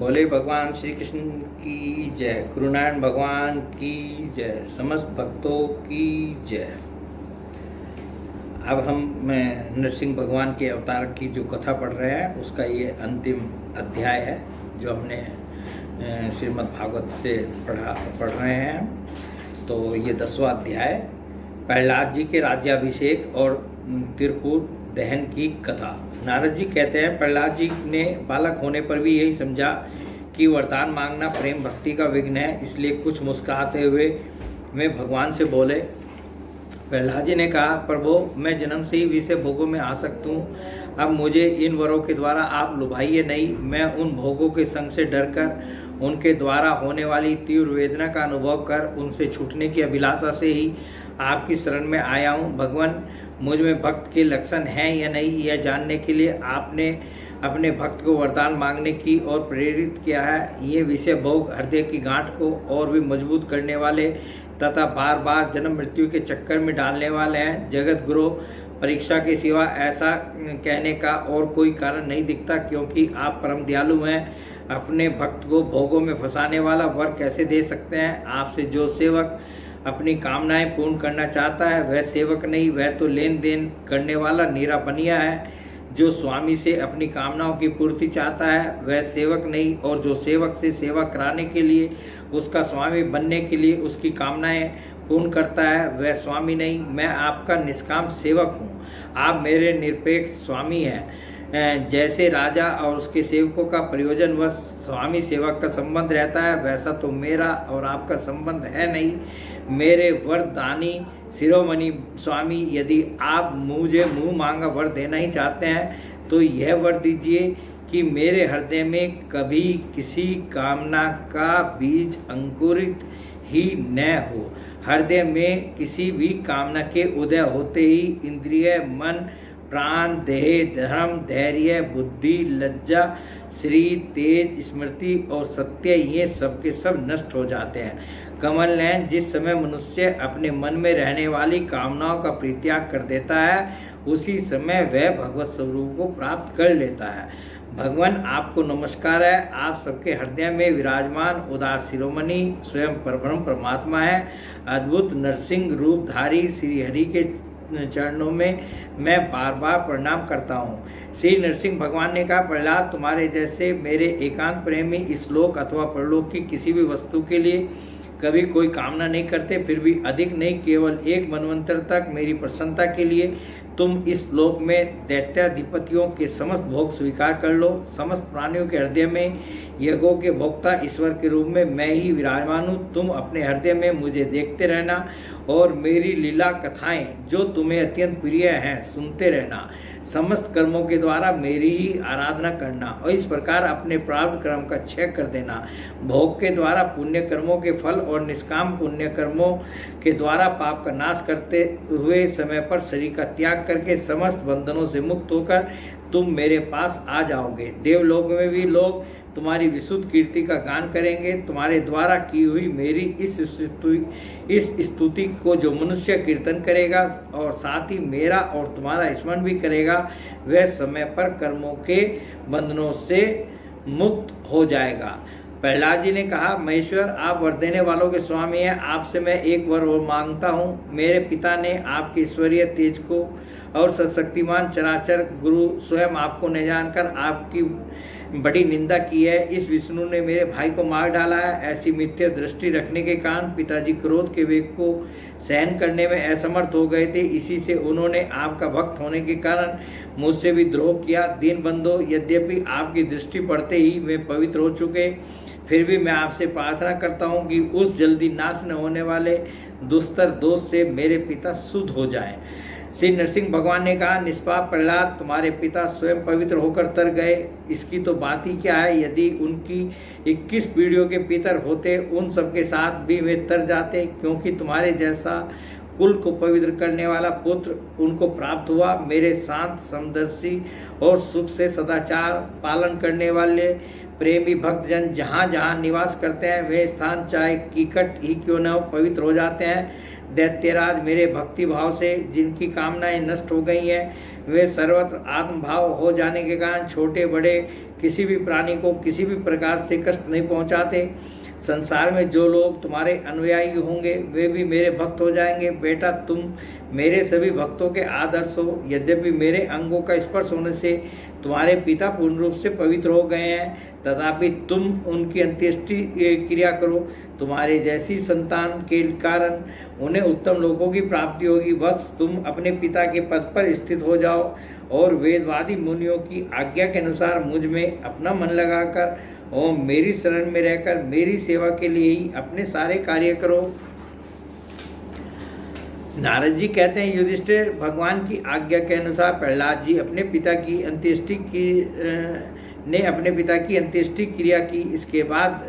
बोले भगवान श्री कृष्ण की जय, गुरुनारायण भगवान की जय, समस्त भक्तों की जय। अब हम नरसिंह भगवान के अवतार की जो कथा पढ़ रहे हैं उसका ये अंतिम अध्याय है जो हमने श्रीमद् भागवत से पढ़ रहे हैं। तो ये 10वां अध्याय, प्रहलाद जी के राज्याभिषेक और त्रिपुर दहन की कथा। नारद जी कहते हैं, प्रहलाद जी ने बालक होने पर भी यही समझा कि वरदान मांगना प्रेम भक्ति का विघ्न है, इसलिए कुछ मुस्कुराते हुए वे भगवान से बोले। प्रहलाद जी ने कहा, प्रभु मैं जन्म से ही विषय भोगों में आसक्त हूँ, अब मुझे इन वरों के द्वारा आप लुभाइए नहीं। मैं उन भोगों के संग से डरकर उनके द्वारा होने वाली तीव्र वेदना का अनुभव कर उनसे छूटने की अभिलाषा से ही आपकी शरण में आया हूँ। भगवान, मुझ में भक्त के लक्षण हैं या नहीं, यह जानने के लिए आपने अपने भक्त को वरदान मांगने की ओर प्रेरित किया है। ये विषय भोग हृदय की गांठ को और भी मजबूत करने वाले तथा बार बार जन्म मृत्यु के चक्कर में डालने वाले हैं। जगत गुरु परीक्षा के सिवा ऐसा कहने का और कोई कारण नहीं दिखता, क्योंकि आप परम दयालु हैं। अपने भक्त को भोगों में फंसाने वाला वर कैसे दे सकते हैं? आपसे जो सेवक अपनी कामनाएं पूर्ण करना चाहता है वह सेवक नहीं, वह तो लेन देन करने वाला नीरा बनिया है। जो स्वामी से अपनी कामनाओं की पूर्ति चाहता है वह सेवक नहीं, और जो सेवक से सेवा कराने के लिए उसका स्वामी बनने के लिए उसकी कामनाएं पूर्ण करता है वह स्वामी नहीं। मैं आपका निष्काम सेवक हूँ, आप मेरे निरपेक्ष स्वामी हैं। जैसे राजा और उसके सेवकों का प्रयोजन व स्वामी सेवक का संबंध रहता है, वैसा तो मेरा और आपका संबंध है नहीं। मेरे वरदानी शिरोमणि स्वामी, यदि आप मुझे मुंह मांगा वर देना ही चाहते हैं तो यह वर दीजिए कि मेरे हृदय में कभी किसी कामना का बीज अंकुरित ही न हो। हृदय में किसी भी कामना के उदय होते ही इंद्रिय, मन, प्राण, देह, धर्म, धैर्य, बुद्धि, लज्जा, श्री, तेज, स्मृति और सत्य, ये सब के सब नष्ट हो जाते हैं। कमल नयन, जिस समय मनुष्य अपने मन में रहने वाली कामनाओं का परित्याग कर देता है उसी समय वह भगवत स्वरूप को प्राप्त कर लेता है। भगवान, आपको नमस्कार है। आप सबके हृदय में विराजमान उदार शिरोमणि स्वयं परब्रह्म परमात्मा है। अद्भुत नरसिंह रूपधारी श्री हरि के चरणों में मैं बार बार प्रणाम करता हूँ। श्री नरसिंह भगवान ने कहा, प्रहलाद, तुम्हारे जैसे मेरे एकांत प्रेमी इस लोक अथवा परलोक की किसी भी वस्तु के लिए कभी कोई कामना नहीं करते, फिर भी अधिक नहीं, केवल एक मनवंतर तक मेरी प्रसन्नता के लिए तुम इस लोक में दैत्याधिपतियों के समस्त भोग स्वीकार कर लो। समस्त प्राणियों के हृदय में यज्ञों के भोक्ता ईश्वर के रूप में मैं ही विराजमान हूँ। तुम अपने हृदय में मुझे देखते रहना और मेरी लीला कथाएं जो तुम्हें अत्यंत प्रिय हैं सुनते रहना। समस्त कर्मों के द्वारा मेरी ही आराधना करना और इस प्रकार अपने प्रारब्ध कर्म का क्षय कर देना। भोग के द्वारा पुण्य कर्मों के फल और निष्काम पुण्य कर्मों के द्वारा पाप का नाश करते हुए समय पर शरीर का त्याग करके समस्त बंधनों से मुक्त होकर तुम मेरे पास आ जाओगे। देवलोक में भी लोग तुम्हारी विशुद्ध कीर्ति का गान करेंगे। तुम्हारे द्वारा की हुई मेरी इस स्तुति को जो मनुष्य कीर्तन करेगा और साथ ही मेरा और तुम्हारा स्मरण भी करेगा वह समय पर कर्मों के बंधनों से मुक्त हो जाएगा। प्रहलाद जी ने कहा, महेश्वर, आप वर देने वालों के स्वामी हैं। आपसे मैं एक वर मांगता हूँ। मेरे पिता ने आपके ईश्वरीय तेज को और सशक्तिमान चराचर गुरु स्वयं आपको न जानकर आपकी बड़ी निंदा की है। इस विष्णु ने मेरे भाई को मार डाला है। ऐसी मिथ्या दृष्टि रखने के कारण पिताजी क्रोध के वेग को सहन करने में असमर्थ हो गए थे। इसी से उन्होंने आपका भक्त होने के कारण मुझसे भी द्रोह किया। दीन बंधो, यद्यपि आपकी दृष्टि पड़ते ही वे पवित्र हो चुके, फिर भी मैं आपसे प्रार्थना करता हूँ कि उस जल्दी नाश न होने वाले दुस्तर दोष से मेरे पिता शुद्ध हो जाएं। श्री नरसिंह भगवान ने कहा, निष्पाप प्रहलाद, तुम्हारे पिता स्वयं पवित्र होकर तर गए, इसकी तो बात ही क्या है। यदि उनकी 21 पीढ़ियों के पितर होते उन सबके साथ भी वे तर जाते, क्योंकि तुम्हारे जैसा कुल को पवित्र करने वाला पुत्र उनको प्राप्त हुआ। मेरे शांत, समदर्शी और सुख से सदाचार पालन करने वाले प्रेमी भक्तजन जहाँ जहाँ निवास करते हैं वे स्थान चाहे कीकट ही क्यों न हो पवित्र हो जाते हैं। दैत्यराज, मेरे भक्ति भाव से जिनकी कामनाएं नष्ट हो गई हैं वे सर्वत्र आत्मभाव हो जाने के कारण छोटे बड़े किसी भी प्राणी को किसी भी प्रकार से कष्ट नहीं पहुंचाते। संसार में जो लोग तुम्हारे अनुयायी होंगे वे भी मेरे भक्त हो जाएंगे। बेटा, तुम मेरे सभी भक्तों के आदर्श हो। यद्यपि मेरे अंगों का स्पर्श होने से तुम्हारे पिता पूर्ण रूप से पवित्र हो गए हैं, तथापि तुम उनकी अंत्येष्टि क्रिया करो। तुम्हारे जैसी संतान के कारण उन्हें उत्तम लोगों की प्राप्ति होगी। वत्स, तुम अपने पिता के पद पर स्थित हो जाओ और वेदवादी मुनियों की आज्ञा के अनुसार मुझ में अपना मन लगाकर और मेरी शरण में रहकर मेरी सेवा के लिए ही अपने सारे कार्य करो। नारद जी कहते हैं, युधिष्ठिर, भगवान की आज्ञा के अनुसार प्रहलाद जी अपने पिता की अंत्येष्टि क्रिया की। इसके बाद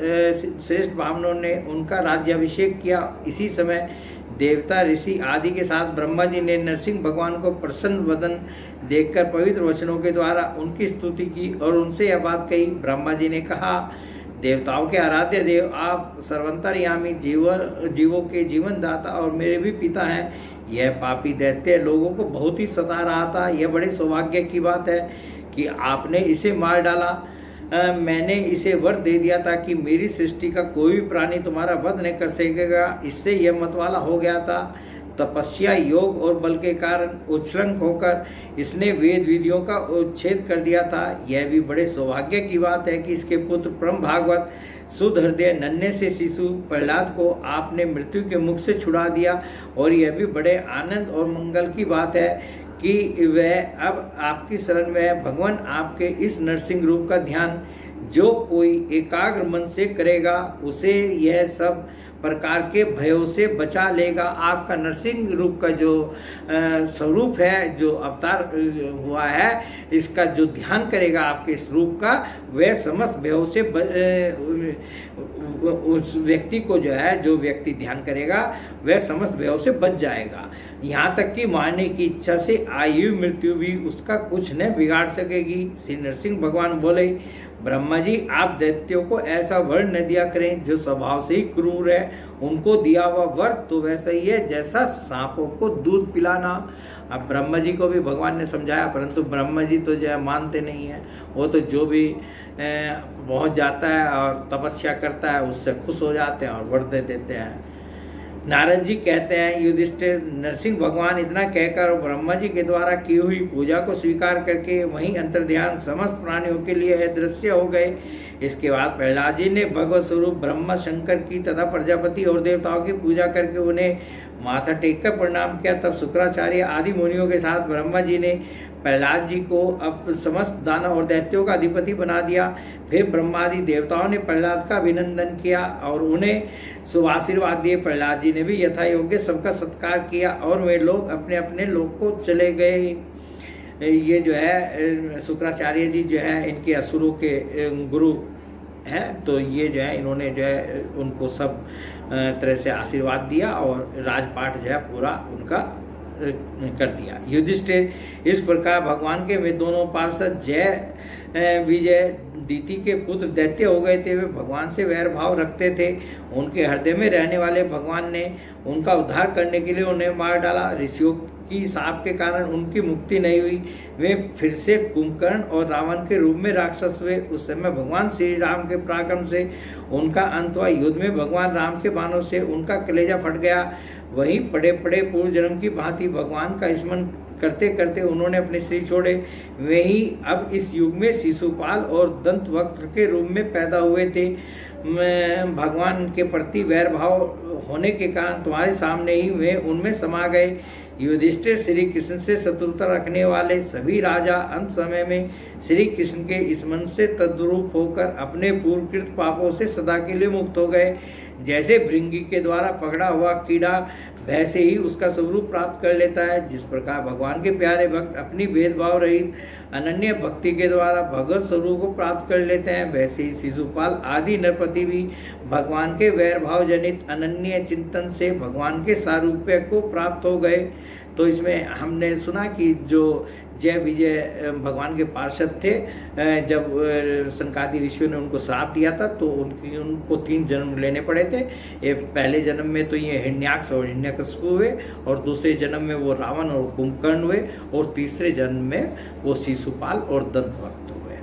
श्रेष्ठ ब्राह्मणों ने उनका राज्याभिषेक किया। इसी समय देवता, ऋषि आदि के साथ ब्रह्मा जी ने नरसिंह भगवान को प्रसन्न वदन देखकर पवित्र वचनों के द्वारा उनकी स्तुति की और उनसे यह बात कही। ब्रह्मा जी ने कहा, देवताओं के आराध्य देव, आप सर्वंतर्यामी, जीवों के जीवन दाता और मेरे भी पिता हैं। यह पापी दैत्य लोगों को बहुत ही सता रहा था। यह बड़े सौभाग्य की बात है कि आपने इसे मार डाला। मैंने इसे वर दे दिया था कि मेरी सृष्टि का कोई भी प्राणी तुम्हारा वध नहीं कर सकेगा। इससे यह मतवाला हो गया था। तपस्या, योग और बल के कारण उच्छृंख होकर इसने वेद विधियों का उच्छेद कर दिया था। यह भी बड़े सौभाग्य की बात है कि इसके पुत्र परम भागवत शुद्ध हृदय नन्हे से शिशु प्रहलाद को आपने मृत्यु के मुख से छुड़ा दिया। और यह भी बड़े आनंद और मंगल की बात है कि वह अब आपकी शरण में है। भगवान, आपके इस नरसिंह रूप का ध्यान जो कोई एकाग्र मन से करेगा उसे यह सब प्रकार के भयों से बचा लेगा। आपका नरसिंह रूप का जो स्वरूप है, जो अवतार हुआ है, इसका जो ध्यान करेगा आपके इस रूप का, वह समस्त भयों से उस व्यक्ति को जो व्यक्ति ध्यान करेगा वह समस्त भयों से बच जाएगा। यहाँ तक कि मारने की इच्छा से आयु मृत्यु भी उसका कुछ न बिगाड़ सकेगी। श्री नरसिंह भगवान बोले, ब्रह्मा जी, आप दैत्यों को ऐसा वर न दिया करें जो स्वभाव से ही क्रूर है। उनको दिया हुआ वर तो वैसा ही है जैसा सांपों को दूध पिलाना। अब ब्रह्मा जी को भी भगवान ने समझाया, परंतु ब्रह्मा जी तो मानते नहीं है। वो तो जो भी पहुंच जाता है और तपस्या करता है उससे खुश हो जाते हैं और वर दे देते हैं। नारद जी कहते हैं, युधिष्ठिर, नरसिंह भगवान इतना कहकर ब्रह्मा जी के द्वारा की हुई पूजा को स्वीकार करके वहीं अंतर्ध्यान समस्त प्राणियों के लिए अदृश्य हो गए। इसके बाद प्रहलाद जी ने भगवत स्वरूप ब्रह्मा, शंकर की तथा प्रजापति और देवताओं की पूजा करके उन्हें माथा टेककर प्रणाम किया। तब शुक्राचार्य आदि मुनियों के साथ ब्रह्मा जी ने प्रहलाद जी को अब समस्त दानव और दैत्यों का अधिपति बना दिया। फिर ब्रह्मादि देवताओं ने प्रहलाद का अभिनंदन किया और उन्हें शुभाशीर्वाद दिए। प्रहलाद जी ने भी यथा योग्य सबका सत्कार किया और वे लोग अपने अपने लोक को चले गए। ये शुक्राचार्य जी इनके असुरों के गुरु हैं, तो ये इन्होंने उनको सब तरह से आशीर्वाद दिया और राजपाट पूरा उनका कर दिया। युधिष्ठिर, इस प्रकार भगवान के वे दोनों पार्षद जय विजय दीति के पुत्र दैत्य हो गए थे। वे भगवान से वैर भाव रखते थे। उनके हृदय में रहने वाले भगवान ने उनका उद्धार करने के लिए उन्हें मार डाला। ऋषियों की शाप के कारण उनकी मुक्ति नहीं हुई। वे फिर से कुंभकर्ण और रावण के रूप में राक्षस हुए। उस समय भगवान श्री राम के पराक्रम से उनका अंत हुआ। युद्ध में भगवान राम के बाणों से उनका कलेजा फट गया। वहीं पड़े पड़े पूर्व जन्म की भांति भगवान का स्मरण करते करते उन्होंने अपने शरीर छोड़े। वे ही अब इस युग में शिशुपाल और दंतवक्त्र के रूप में पैदा हुए थे। भगवान के प्रति वैर भाव होने के कारण तुम्हारे सामने ही वे उनमें समा गए। युधिष्ठिर, श्री कृष्ण से शत्रुता रखने वाले सभी राजा अंत समय में श्री कृष्ण के स्मरण से तद्रूप होकर अपने पूर्वकृत पापों से सदा के लिए मुक्त हो गए। जैसे भृंगी के द्वारा पकड़ा हुआ कीड़ा वैसे ही उसका स्वरूप प्राप्त कर लेता है, जिस प्रकार भगवान के प्यारे भक्त अपनी भेदभाव रहित अनन्य भक्ति के द्वारा भगवत स्वरूप को प्राप्त कर लेते हैं, वैसे ही शिशुपाल आदि नरपति भी भगवान के वैर भाव जनित अनन्य चिंतन से भगवान के सारूप्य को प्राप्त हो गए। तो इसमें हमने सुना कि जो जय विजय भगवान के पार्षद थे, जब सनकादि ऋषियों ने उनको श्राप दिया था तो उनको 3 जन्म लेने पड़े थे। ये पहले जन्म में तो ये हिरण्याक्ष और हिरण्यकशिपु हुए, और दूसरे जन्म में वो रावण और कुंभकर्ण हुए, और तीसरे जन्म में वो शिशुपाल और दंतवक्त्र हुए।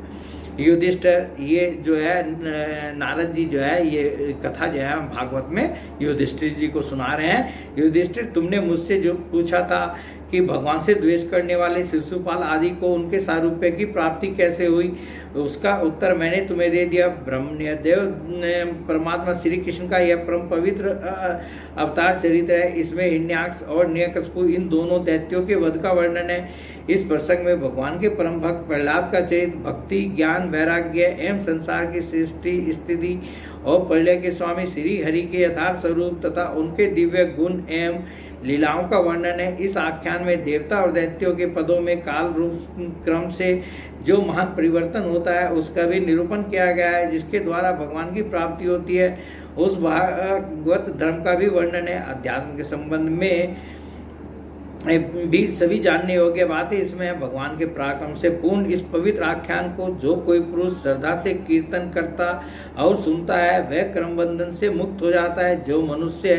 युधिष्ठिर, ये जो है नारद जी जो है ये कथा जो है भागवत में युधिष्ठिर जी को सुना रहे हैं। युधिष्ठिर, तुमने मुझसे जो पूछा था कि भगवान से द्वेष करने वाले शिशुपाल आदि को उनके सारूप्य की प्राप्ति कैसे हुई, उसका उत्तर मैंने तुम्हें दे दिया। ब्रह्मदेव परमात्मा श्री कृष्ण का यह परम पवित्र अवतार चरित्र है। इसमें हिरण्याक्ष और हिरण्यकशिपु इन दोनों दैत्यों के वध का वर्णन है। इस प्रसंग में भगवान के परम भक्त प्रहलाद का चरित्र, भक्ति, ज्ञान, वैराग्य एवं संसार की सृष्टि स्थिति और प्रलय के स्वामी श्री हरि के यथार्थ स्वरूप तथा उनके दिव्य गुण एवं लीलाओं का वर्णन है। इस आख्यान में देवता और दैत्यों के पदों में काल रूप क्रम से जो महान परिवर्तन होता है उसका भी निरूपण किया गया है, जिसके द्वारा भगवान की प्राप्ति होती है। उस भागवत धर्म का भी वर्णन है। अध्यात्म के संबंध में भी सभी जानने योग्य बात है। इसमें भगवान के पराक्रम से पूर्ण इस पवित्र आख्यान को जो कोई पुरुष श्रद्धा से कीर्तन करता और सुनता है वह कर्म बंधन से मुक्त हो जाता है। जो मनुष्य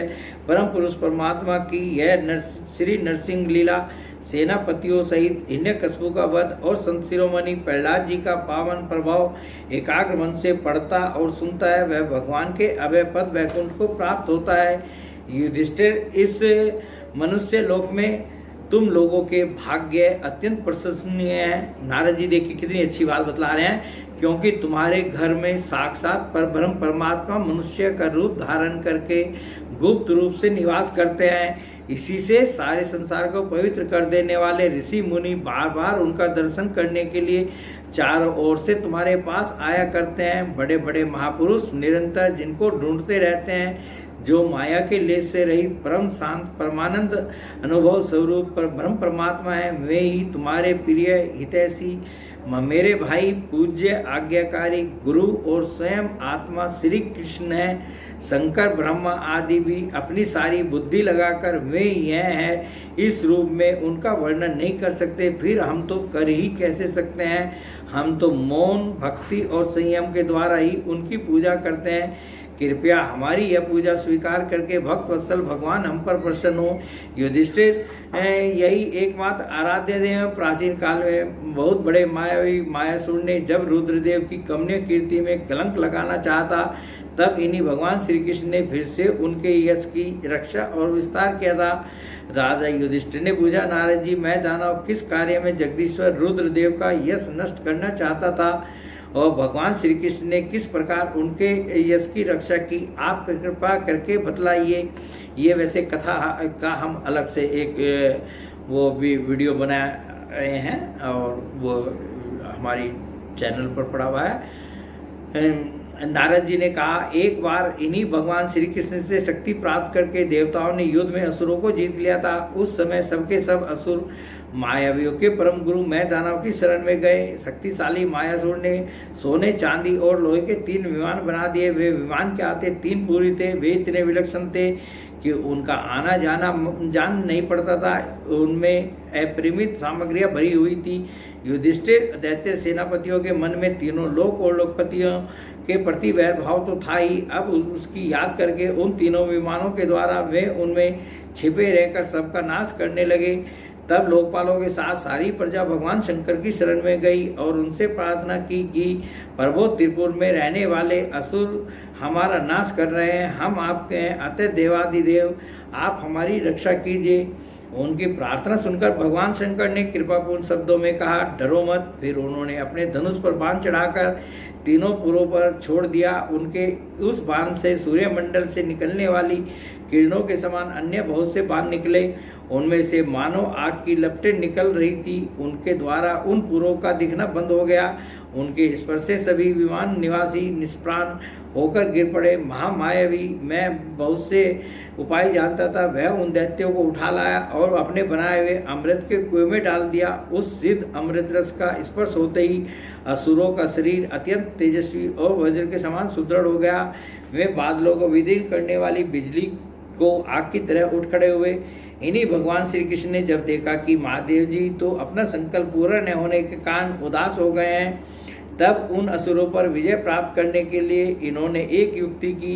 परम पुरुष परमात्मा की यह श्री नरसिंह लीला सेनापतियों सहित हिरण्यकशिपु का वध और संत शिरोमणि प्रहलाद जी का पावन प्रभाव एकाग्र मन से पढ़ता और सुनता है वह भगवान के अभय पद वैकुंठ को प्राप्त होता है। युधिष्ठिर, इस मनुष्य लोक में तुम लोगों के भाग्य अत्यंत प्रशंसनीय है। नारद जी देखिए कितनी अच्छी बात बतला रहे हैं, क्योंकि तुम्हारे घर में साक्षात परब्रह्म परमात्मा मनुष्य का रूप धारण करके गुप्त रूप से निवास करते हैं। इसी से सारे संसार को पवित्र कर देने वाले ऋषि मुनि बार बार उनका दर्शन करने के लिए चारों ओर से तुम्हारे पास आया करते हैं। बड़े बड़े महापुरुष निरंतर जिनको ढूंढते रहते हैं, जो माया के लेस से रहित परम शांत परमानंद अनुभव स्वरूप पर ब्रह्म परमात्मा है, वे ही तुम्हारे प्रिय हितैषी मेरे भाई पूज्य आज्ञाकारी गुरु और स्वयं आत्मा श्री कृष्ण है। शंकर ब्रह्मा आदि भी अपनी सारी बुद्धि लगाकर वे यह है, इस रूप में उनका वर्णन नहीं कर सकते। फिर हम तो कर ही कैसे सकते हैं, हम तो मौन भक्ति और संयम के द्वारा ही उनकी पूजा करते हैं। कृपया हमारी यह पूजा स्वीकार करके भक्त वत्सल भगवान हम पर प्रसन्न हो। युधिष्ठिर, यही एकमात्र आराध्य देव। प्राचीन काल में बहुत बड़े मायावी मायासुर ने जब रुद्रदेव की कमनीय कीर्ति में कलंक लगाना चाहता, तब इन्हीं भगवान श्री कृष्ण ने फिर से उनके यश की रक्षा और विस्तार किया था। राजा युधिष्ठिर ने पूछा, नारद जी, मैं दानव किस कार्य में जगदीश्वर रुद्रदेव का यश नष्ट करना चाहता था और भगवान श्री कृष्ण ने किस प्रकार उनके यश की रक्षा की, आप कृपा करके बतलाइए। ये वैसे कथा का हम अलग से एक वो भी वीडियो बना रहे हैं और वो हमारी चैनल पर पड़ा हुआ है। नारद जी ने कहा, एक बार इन्हीं भगवान श्री कृष्ण से शक्ति प्राप्त करके देवताओं ने युद्ध में असुरों को जीत लिया था। उस समय सबके सब असुर मायावियों के परम गुरु मैं दानव की शरण में गए। शक्तिशाली मायासुर ने सोने चांदी और लोहे के 3 विमान बना दिए। वे विमान क्या थे, 3 पूरी थे। वे इतने विलक्षण थे कि उनका आना जाना जान नहीं पड़ता था। उनमें अपरिमित सामग्रियां भरी हुई थी। युधिष्ठिर, दैत्य सेनापतियों के मन में तीनों लोक और लोकपतियों के प्रति वैर भाव तो था ही। अब उसकी याद करके उन तीनों विमानों के द्वारा वे उनमें छिपे रहकर सबका नाश करने लगे। तब लोकपालों के साथ सारी प्रजा भगवान शंकर की शरण में गई और उनसे प्रार्थना की कि प्रभो, त्रिपुर में रहने वाले असुर हमारा नाश कर रहे हैं। हम आपके हैं, अतः देवादिदेव आप हमारी रक्षा कीजिए। उनकी प्रार्थना सुनकर भगवान शंकर ने कृपापूर्ण शब्दों में कहा, डरो मत। फिर उन्होंने अपने धनुष पर बाण चढ़ाकर तीनों पुरों पर छोड़ दिया। उनके उस बाण से सूर्यमंडल से निकलने वाली किरणों के समान अन्य बहुत से बाण निकले। उनमें से मानो आग की लपटें निकल रही थी। उनके द्वारा उन पुरों का दिखना बंद हो गया। उनके स्पर्श से सभी विमान निवासी निष्प्राण होकर गिर पड़े। महामायावी मैं बहुत से उपाय जानता था, वह उन दैत्यों को उठा लाया और अपने बनाए हुए अमृत के कुएं में डाल दिया। उस सिद्ध अमृत रस का स्पर्श होते ही असुरों का शरीर अत्यंत तेजस्वी और वज्र के समान सुदृढ़ हो गया। वे बादलों को विदीर्ण करने वाली बिजली को आग की तरह उठ खड़े हुए। इन्हीं भगवान श्री कृष्ण ने जब देखा कि महादेव जी तो अपना संकल्प पूरा न होने के कारण उदास हो गए हैं, तब उन असुरों पर विजय प्राप्त करने के लिए इन्होंने एक युक्ति की।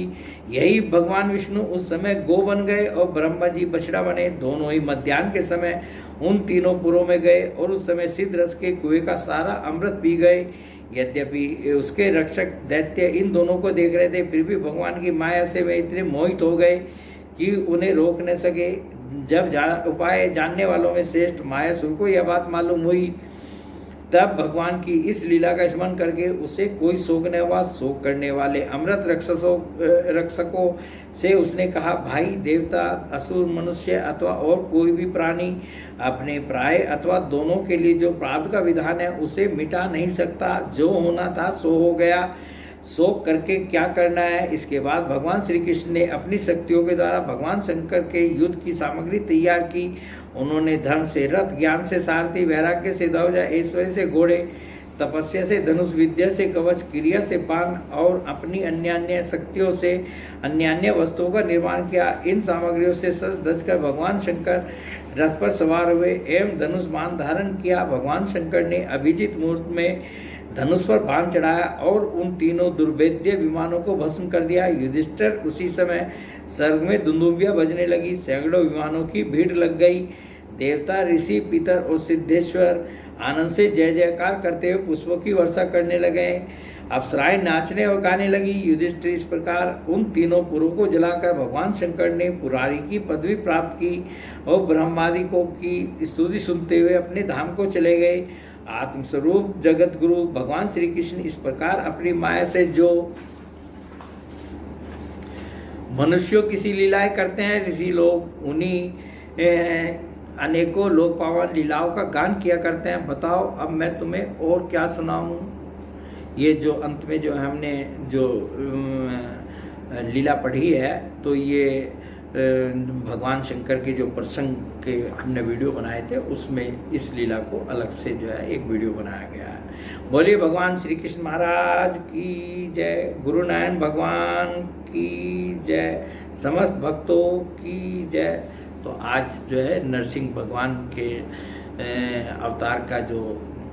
यही भगवान विष्णु उस समय गो बन गए और ब्रह्मा जी बछड़ा बने। दोनों ही मध्याह्न के समय उन तीनों पुरों में गए और उस समय सिद्ध रस के कुएं का सारा अमृत पी गए। यद्यपि उसके रक्षक दैत्य इन दोनों को देख रहे थे, फिर भी भगवान की माया से वे इतने मोहित हो गए कि उन्हें रोक न सके। जब उपाय जानने वालों में श्रेष्ठ मायासुर को यह बात मालूम हुई, तब भगवान की इस लीला का स्मरण करके उसे कोई शोक न हुआ। शोक करने वाले अमृत रक्षकों से उसने कहा, भाई, देवता, असुर, मनुष्य अथवा और कोई भी प्राणी अपने प्राय अथवा दोनों के लिए जो प्रारब्ध का विधान है उसे मिटा नहीं सकता। जो होना था सो हो गया, शोक करके क्या करना है। इसके बाद भगवान श्री कृष्ण ने अपनी शक्तियों के द्वारा भगवान शंकर के युद्ध की सामग्री तैयार की। उन्होंने धर्म से रथ, ज्ञान से सारथी, वैराग्य से ध्वजा, ऐश्वर्य से घोड़े, तपस्या से धनुष, विद्या से कवच, क्रिया से बाण और अपनी अन्य शक्तियों से अन्य वस्तुओं का निर्माण किया। इन सामग्रियों से सज धज कर भगवान शंकर रथ पर सवार हुए एवं धनुष बाण धारण किया। भगवान शंकर ने अभिजीत मुहूर्त में धनुष पर बाण चढ़ाया और उन तीनों दुर्भेद्य विमानों को भस्म कर दिया। युधिष्ठिर उसी समय स्वर्ग में दुंदुभियां बजने लगी, सैकड़ों विमानों की भीड़ लग गई। देवता, ऋषि, पितर और सिद्धेश्वर आनंद से जय जयकार करते हुए पुष्पों की वर्षा करने लगे। अप्सराएं नाचने और गाने लगी। युधिष्ठिर इस प्रकार उन तीनों पुरों को जलाकर भगवान शंकर ने पुरारी की पदवी प्राप्त की और ब्रह्मादिकों की स्तुति सुनते हुए अपने धाम को चले गए। आत्मस्वरूप जगत गुरु भगवान श्री कृष्ण इस प्रकार अपनी माया से जो मनुष्यों की सी लीलाएं करते हैं, ऋषि लोग उन्हीं अनेकों लोक पावन लीलाओं का गान किया करते हैं। बताओ अब मैं तुम्हें और क्या सुनाऊं। ये जो अंत में जो हमने जो लीला पढ़ी है, तो ये भगवान शंकर के जो प्रसंग के हमने वीडियो बनाए थे, उसमें इस लीला को अलग से जो है एक वीडियो बनाया गया है। बोलिए भगवान श्री कृष्ण महाराज की जय, गुरु नारायण भगवान की जय, समस्त भक्तों की जय। तो आज जो है नरसिंह भगवान के अवतार का जो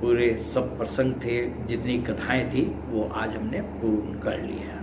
पूरे सब प्रसंग थे, जितनी कथाएं थी, वो आज हमने पूर्ण कर लिया।